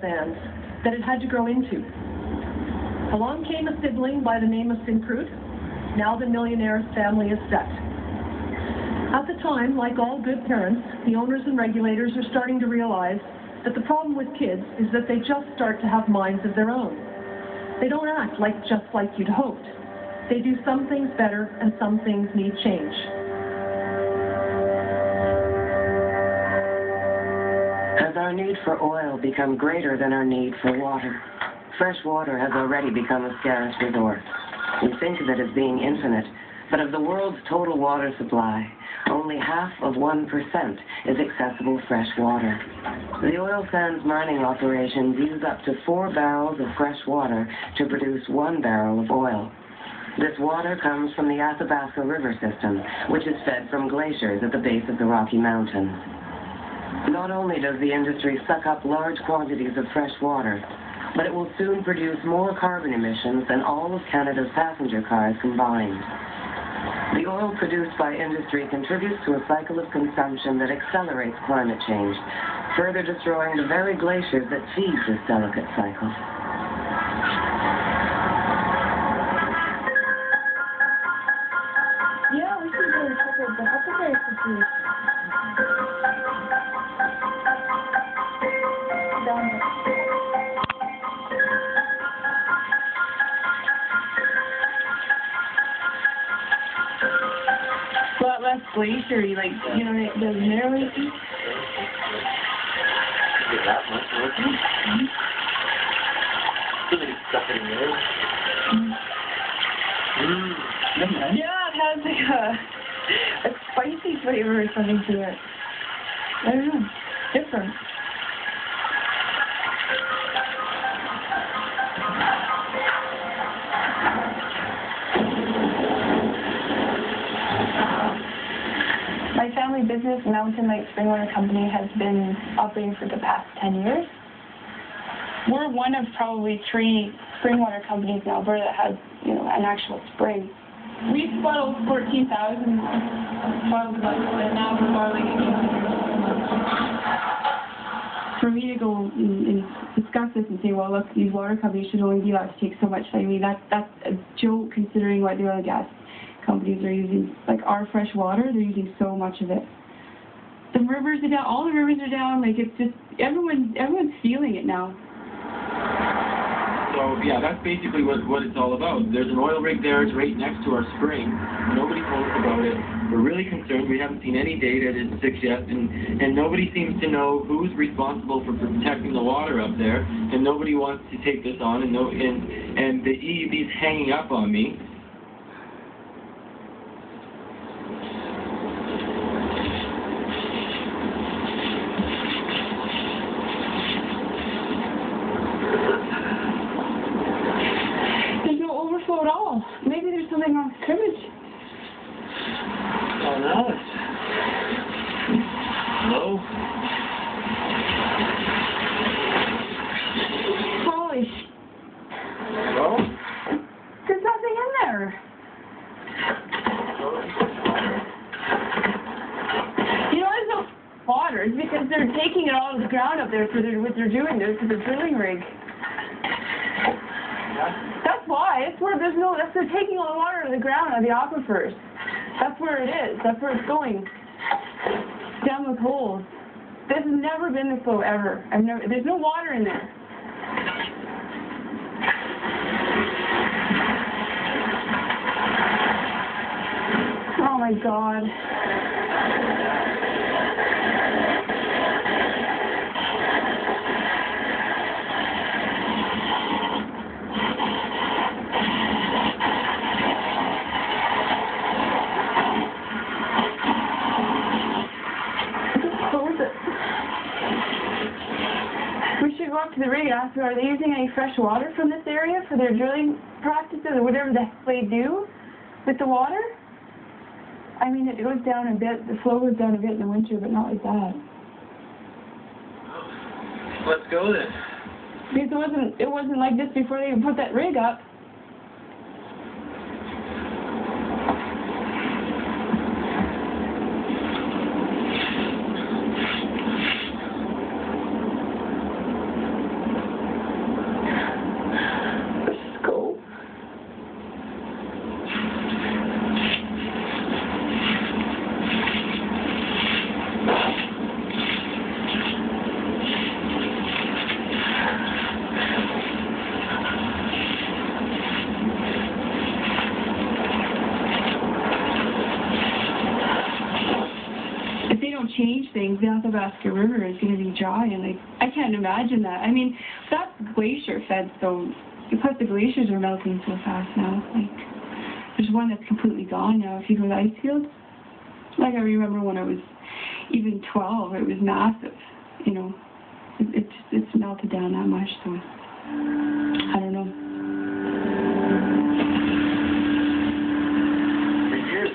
sands that it had to grow into. Along came a sibling by the name of Cynth'ya. Now the millionaire's family is set. At the time, like all good parents, the owners and regulators are starting to realize that the problem with kids is that they just start to have minds of their own. They don't act just like you'd hoped. They do some things better and some things need change. Has our need for oil become greater than our need for water? Fresh water has already become a scarce resource. We think of it as being infinite, but of the world's total water supply, only 0.5% is accessible fresh water. The oil sands mining operations use up to 4 barrels of fresh water to produce 1 barrel of oil. This water comes from the Athabasca River system, which is fed from glaciers at the base of the Rocky Mountains. Not only does the industry suck up large quantities of fresh water, but it will soon produce more carbon emissions than all of Canada's passenger cars combined. The oil produced by industry contributes to a cycle of consumption that accelerates climate change, further destroying the very glaciers that feed this delicate cycle. Yeah, we should go check out the Huckleberry Institute. Down there. A lot less glacier-y, those narrow. That much, really stuck in there. Yeah, it has a spicy flavor or something to it. I don't know. Different. My family business, Mountain Lake Springwater Company, has been operating for the past 10 years. We're one of probably 3 springwater companies in Alberta that has, an actual spring. We've bottled 14,000 bottles of alcohol, and now we're bottling 1,800. For me to go and discuss this and say, well, look, these water companies should only be allowed to take so much, I mean, that's a joke considering what the oil and gas companies are using. Like our fresh water, they're using so much of it. The rivers are down, all the rivers are down, it's just, everyone's feeling it now. So, yeah, that's basically what it's all about. There's an oil rig there, it's right next to our spring. Nobody told us about it. We're really concerned. We haven't seen any data at 6 yet, and nobody seems to know who's responsible for protecting the water up there, and nobody wants to take this on, and the EUB's hanging up on me. At all. Maybe there's something wrong with cribbage. Oh no. No. Holy sh... No? There's nothing in there. There's no water. It's because they're taking it all to the ground up there for what they're doing there for the drilling rig. That's why. It's where they're taking all the water to the ground out of the aquifers. That's where it is. That's where it's going. Down those holes. This has never been this low ever. There's no water in there. Oh my God. We should go up to the rig and ask them, are they using any fresh water from this area for their drilling practices or whatever the heck they do with the water? I mean, it goes down a bit, the flow goes down a bit in the winter, but not like that. Let's go then. Because it wasn't like this before they even put that rig up. Athabasca River is going to be dry, and like I can't imagine that. I mean, that's glacier fed, so plus the glaciers are melting so fast now. Like there's one that's completely gone now. If you go to the ice field, like I remember when I was even 12, it was massive. You know, it's melted down that much, so I don't know.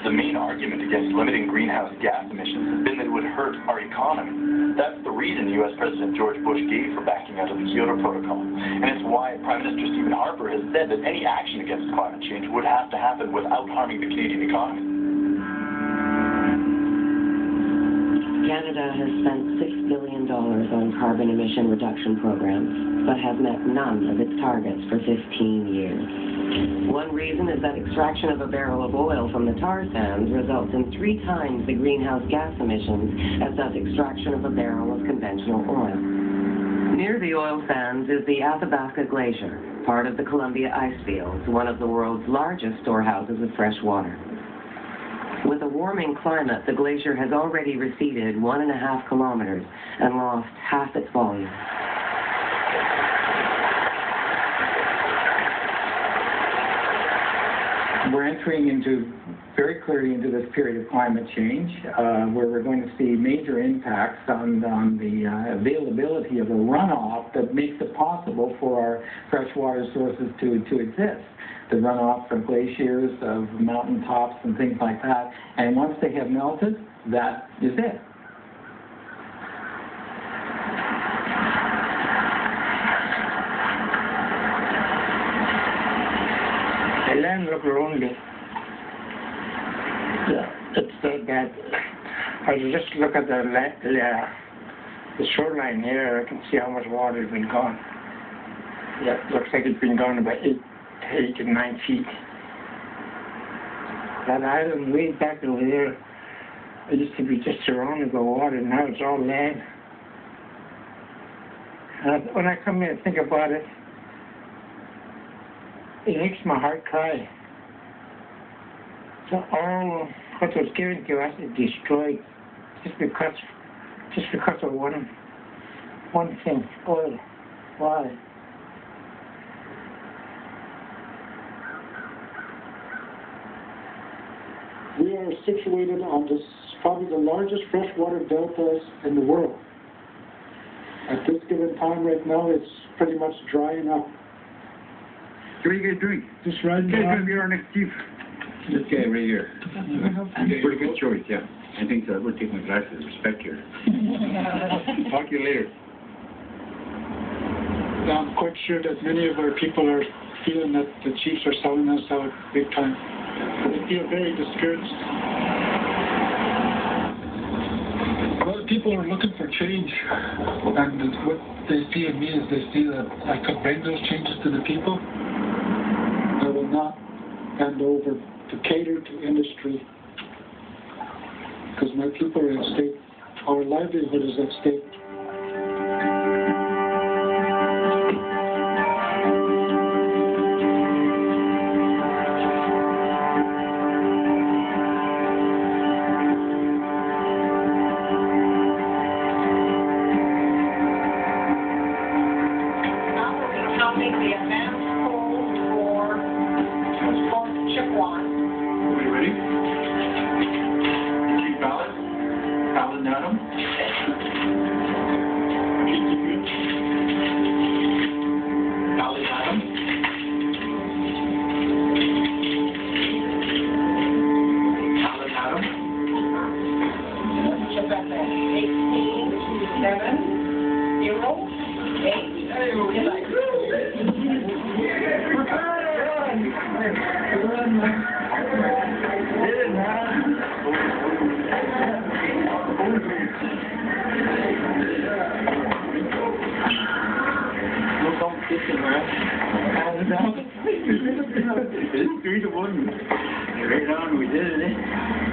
The main argument against limiting greenhouse gas emissions has been that it would hurt our economy. That's the reason U.S. President George Bush gave for backing out of the Kyoto Protocol. And it's why Prime Minister Stephen Harper has said that any action against climate change would have to happen without harming the Canadian economy. Canada has spent $6 billion on carbon emission reduction programs, but has met none of its targets for 15 years. One reason is that extraction of a barrel of oil from the tar sands results in 3 times the greenhouse gas emissions as does extraction of a barrel of conventional oil. Near the oil sands is the Athabasca Glacier, part of the Columbia ice fields, one of the world's largest storehouses of fresh water. With a warming climate, the glacier has already receded 1.5 kilometers and lost half its volume. We're entering very clearly into this period of climate change, where we're going to see major impacts on the availability of a runoff that makes it possible for our freshwater sources to exist. The runoff from glaciers, of mountain tops and things like that. And once they have melted, that is it. The land looks lonely. Yeah, it's so bad. I just look at the shoreline here, I can see how much water has been gone. Yeah, looks like it's been gone about 8 to 9 feet. That island way back over there, it used to be just surrounded by water, now it's all land. And when I come here and think about it, it makes my heart cry. So all what was given to us is destroyed just because of one thing, oil. Why? We are situated on probably the largest freshwater deltas in the world. At this given time right now, it's pretty much drying up. What are you guys doing? Just riding This guy's going to be our next chief. This guy right here. Pretty good choice, yeah. I think so. I would take my glasses. Respect here. Talk to you later. I'm quite sure that many of our people are feeling that the chiefs are selling us out big time. They feel very discouraged. Well, people are looking for change, and what they see in me is they see that I could bring those changes to the people. I will not hand over to cater to industry, because my people are at stake. Our livelihood is at stake. It is 3-1. Right on, we did it, eh?